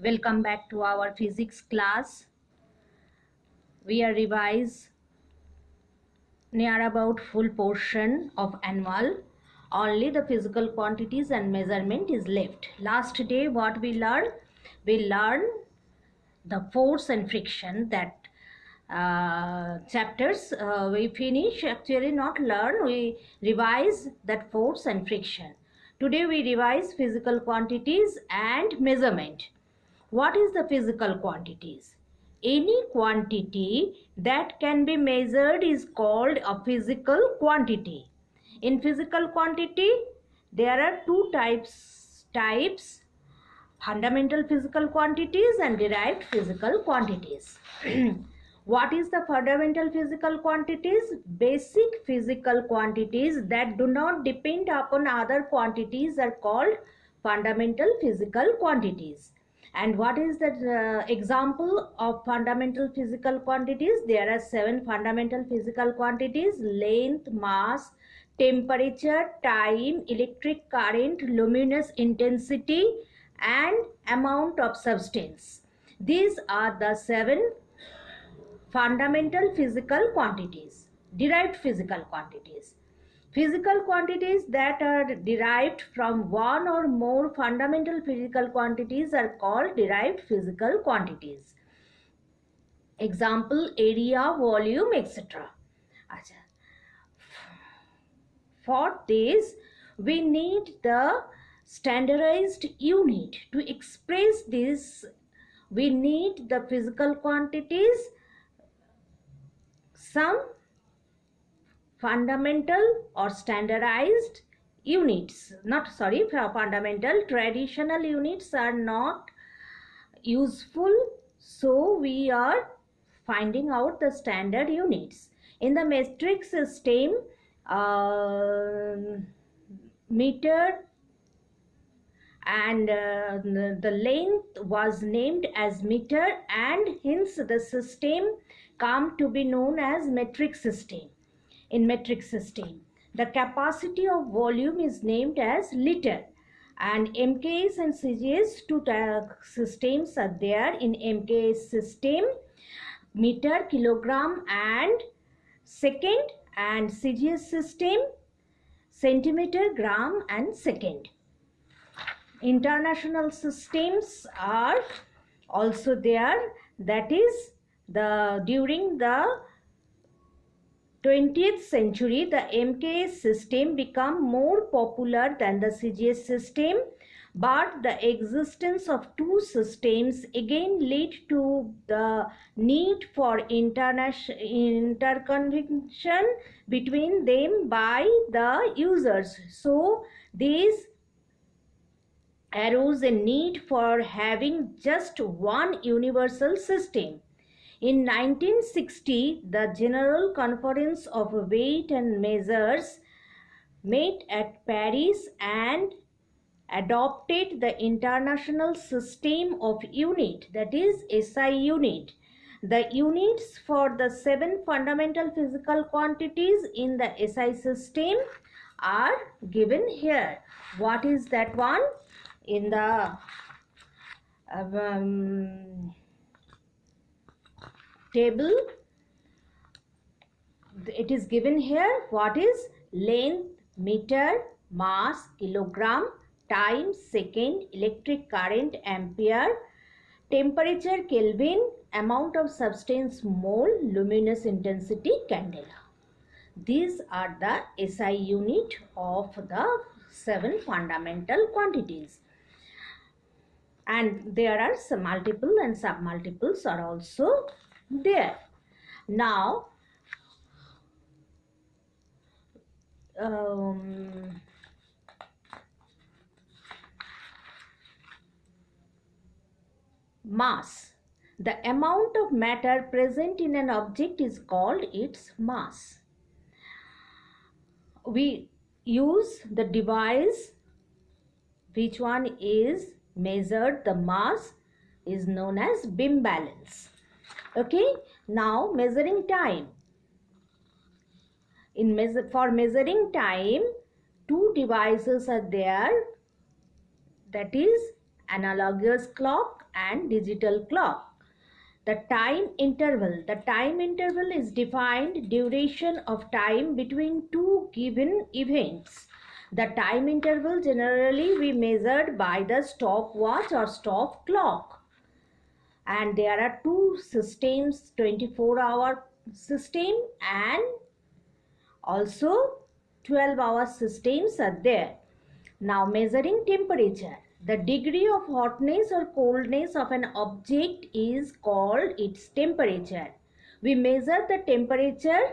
Welcome back to our physics class. We are revise near about full portion of annual. Only the physical quantities and measurement is left. Last day what we learned? We learned the force and friction. That chapters we finish, actually not learn, we revise that force and friction. Today we revise physical quantities and measurement. What is the physical quantities? Any quantity that can be measured is called a physical quantity. In physical quantity, there are two types: fundamental physical quantities and derived physical quantities. What is the fundamental physical quantities? Basic physical quantities that do not depend upon other quantities are called fundamental physical quantities. And what is the example of fundamental physical quantities? There are 7 fundamental physical quantities: length, mass, temperature, time, electric current, luminous intensity, and amount of substance. These are the 7 fundamental physical quantities. Derived physical quantities. Physical quantities that are derived from one or more fundamental physical quantities are called derived physical quantities. Example: area, volume, etc. For this, we need the standardized unit. To express this, we need the physical quantities, some fundamental or standardized units. Fundamental, traditional units are not useful, so we are finding out the standard units. In the metric system, meter and the length was named as meter, and hence the system come to be known as metric system. In metric system, the capacity of volume is named as liter, and MKS and CGS, two systems are there. In MKS system, meter, kilogram and second, and CGS system, centimeter, gram and second. International systems are also there. That is, during the 20th century, the MKS system became more popular than the CGS system, but the existence of two systems again led to the need for interconnection between them by the users. So this arose a need for having just one universal system. In 1960, the General Conference of Weight and Measures met at Paris and adopted the International System of Unit, that is SI unit. The units for the 7 fundamental physical quantities in the SI system are given here. What is that one? In the table, it is given here. What is length, meter, mass, kilogram, time, second, electric current, ampere, temperature, Kelvin, amount of substance, mole, luminous intensity, candela. These are the SI unit of the 7 fundamental quantities. And there are some multiple and submultiples are also there. Now, mass. The amount of matter present in an object is called its mass. We use the device which one is measured the mass is known as beam balance. Okay, now measuring time. For measuring time, two devices are there, that is analogous clock and digital clock. The time interval. The time interval is defined duration of time between two given events. The time interval generally we measured by the stopwatch or stop clock. And there are two systems, 24-hour system and also 12-hour systems are there. Now measuring temperature. The degree of hotness or coldness of an object is called its temperature. We measure the temperature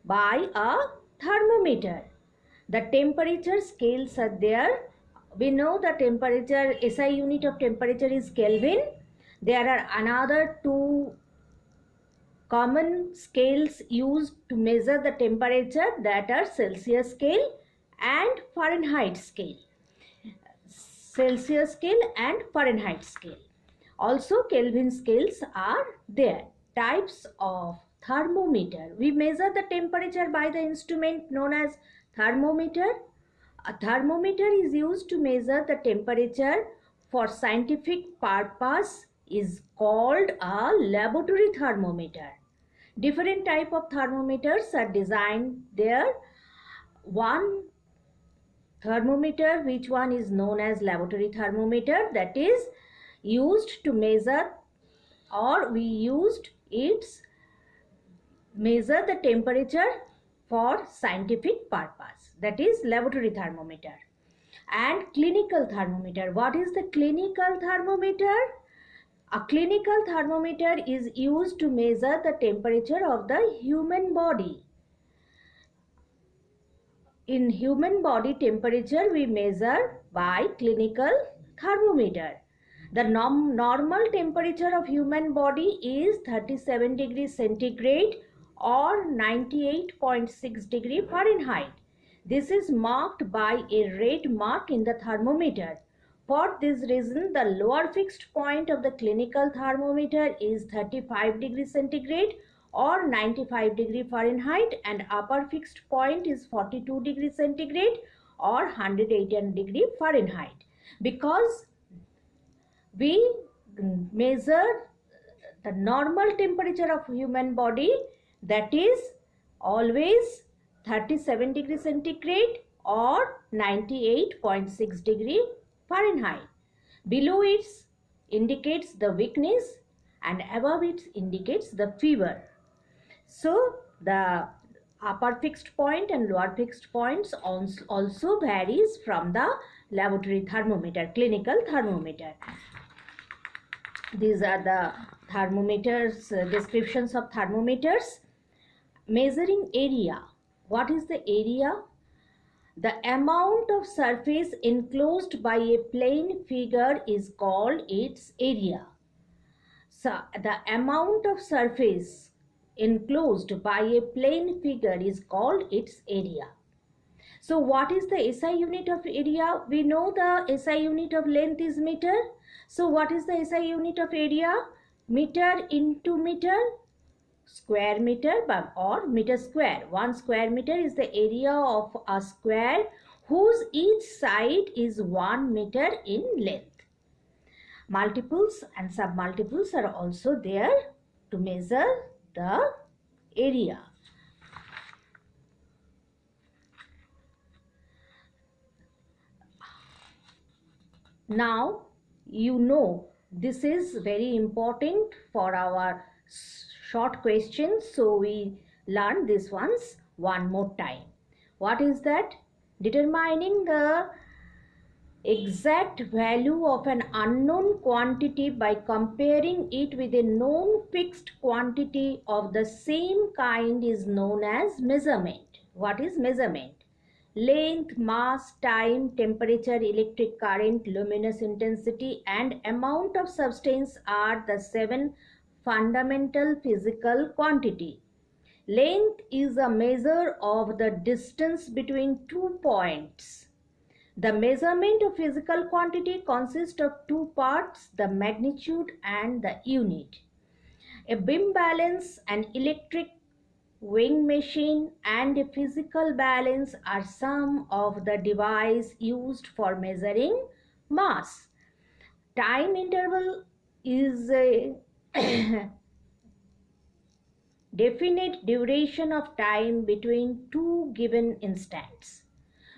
by a thermometer. The temperature scales are there. We know the temperature, SI unit of temperature is Kelvin. There are another two common scales used to measure the temperature, that are Celsius scale and Fahrenheit scale. Celsius scale and Fahrenheit scale. Also Kelvin scales are there. Types of thermometer. We measure the temperature by the instrument known as thermometer. A thermometer is used to measure the temperature for scientific purpose is called a laboratory thermometer. Different type of thermometers are designed there. One thermometer, which one is known as laboratory thermometer, that is used to measure, or we used its measure the temperature for scientific purpose, that is laboratory thermometer. And clinical thermometer. What is the clinical thermometer? A clinical thermometer is used to measure the temperature of the human body. In human body temperature we measure by clinical thermometer. The normal temperature of human body is 37 degrees centigrade or 98.6 degree Fahrenheit. This is marked by a red mark in the thermometer. For this reason, the lower fixed point of the clinical thermometer is 35 degrees centigrade or 95 degree Fahrenheit, and upper fixed point is 42 degrees centigrade or 118 degree Fahrenheit. Because we measure the normal temperature of human body, that is always 37 degree centigrade or 98.6 degree Fahrenheit. Below it indicates the weakness and above it indicates the fever. So the upper fixed point and lower fixed points also varies from the laboratory thermometer, clinical thermometer. These are the thermometers, descriptions of thermometers. Measuring area. What is the area? The amount of surface enclosed by a plane figure is called its area. So the amount of surface enclosed by a plane figure is called its area. So what is the SI unit of area? We know the SI unit of length is meter. So what is the SI unit of area? Meter into meter, square meter or meter square. 1 square meter is the area of a square whose each side is 1 meter in length. Multiples and submultiples are also there to measure the area. Now you know this is very important for our short questions, so we learn this once one more time. What is that? Determining the exact value of an unknown quantity by comparing it with a known fixed quantity of the same kind is known as measurement. What is measurement? Length, mass, time, temperature, electric current, luminous intensity and amount of substance are the 7 fundamental physical quantity. Length is a measure of the distance between 2 points. The measurement of physical quantity consists of 2 parts, the magnitude and the unit. A beam balance, an electric weighing machine and a physical balance are some of the devices used for measuring mass. Time interval is a definite duration of time between two given instants.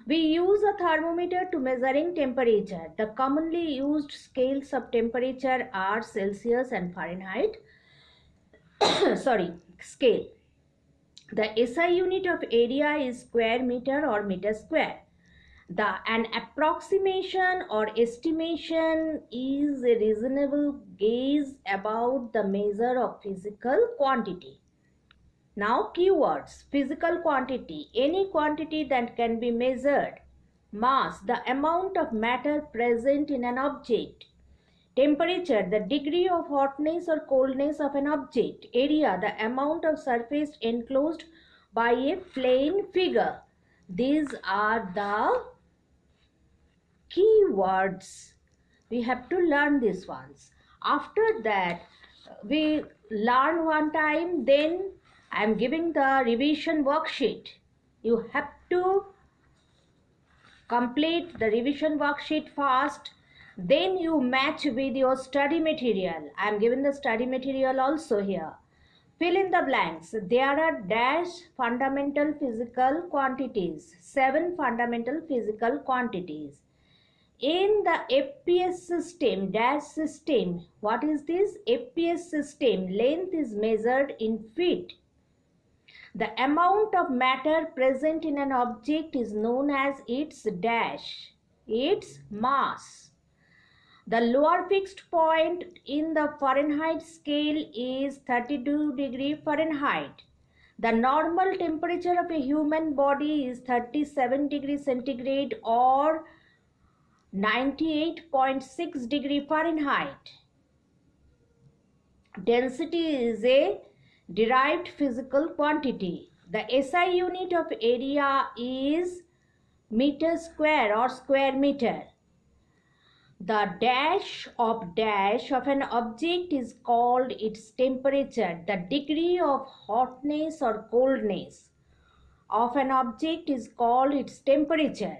We use a thermometer to measuring temperature. The commonly used scales of temperature are Celsius and Fahrenheit. Sorry, scale. The SI unit of area is square meter or meter square. An approximation or estimation is a reasonable guess about the measure of physical quantity. Now keywords: physical quantity, any quantity that can be measured. Mass, the amount of matter present in an object. Temperature, the degree of hotness or coldness of an object. Area, the amount of surface enclosed by a plane figure. These are the keywords. We have to learn these ones. After that, we learn one time, then I am giving the revision worksheet. You have to complete the revision worksheet fast. Then you match with your study material. I am giving the study material also here. Fill in the blanks. There are dash fundamental physical quantities. 7 fundamental physical quantities. In the FPS system, dash system, what is this? FPS system, length is measured in feet. The amount of matter present in an object is known as its dash, its mass. The lower fixed point in the Fahrenheit scale is 32 degree Fahrenheit. The normal temperature of a human body is 37 degree centigrade or 98.6 degree Fahrenheit. Density is a derived physical quantity. The SI unit of area is meter square or square meter. The dash of an object is called its temperature. The degree of hotness or coldness of an object is called its temperature.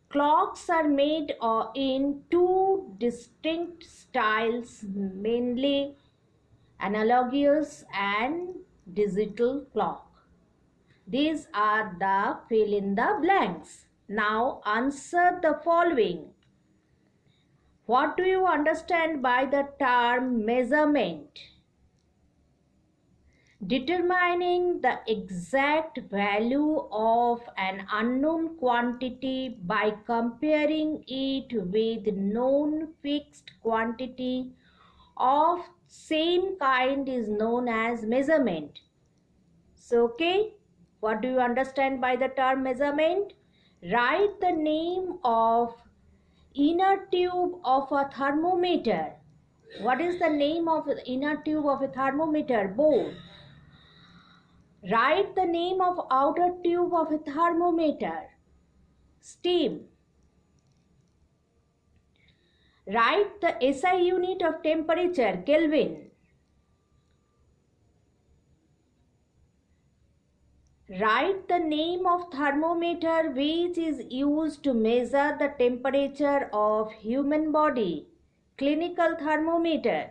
Clocks are made in two distinct styles, mainly analogous and digital clock. These are the fill in the blanks. Now answer the following. What do you understand by the term measurement? Determining the exact value of an unknown quantity by comparing it with known fixed quantity of same kind is known as measurement. So, okay, what do you understand by the term measurement? Write the name of inner tube of a thermometer. What is the name of the inner tube of a thermometer? Bore. Write the name of outer tube of a thermometer. Steam. Write the SI unit of temperature, Kelvin. Write the name of thermometer which is used to measure the temperature of human body, clinical thermometer.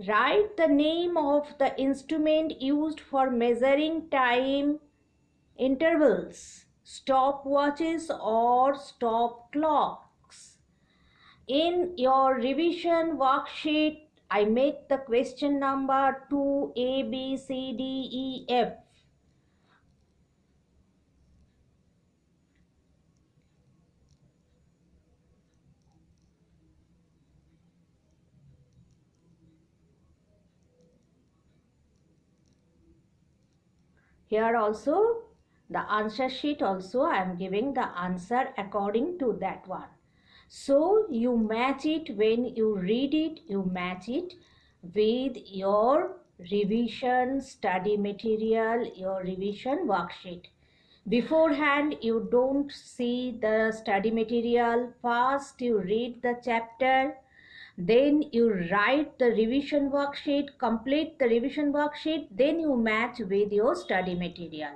Write the name of the instrument used for measuring time intervals, stopwatches or stop clocks. In your revision worksheet, I make the question number 2, A, B, C, D, E, F. Here also the answer sheet also I am giving the answer according to that one. So you match it when you read it, you match it with your revision study material, your revision worksheet. Beforehand you don't see the study material. First you read the chapter, then you write the revision worksheet, complete the revision worksheet, then you match with your study material.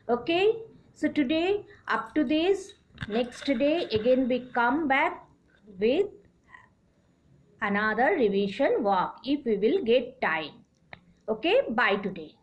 Okay, so today up to this, next day again we come back with another revision work if we will get time. Okay, bye today.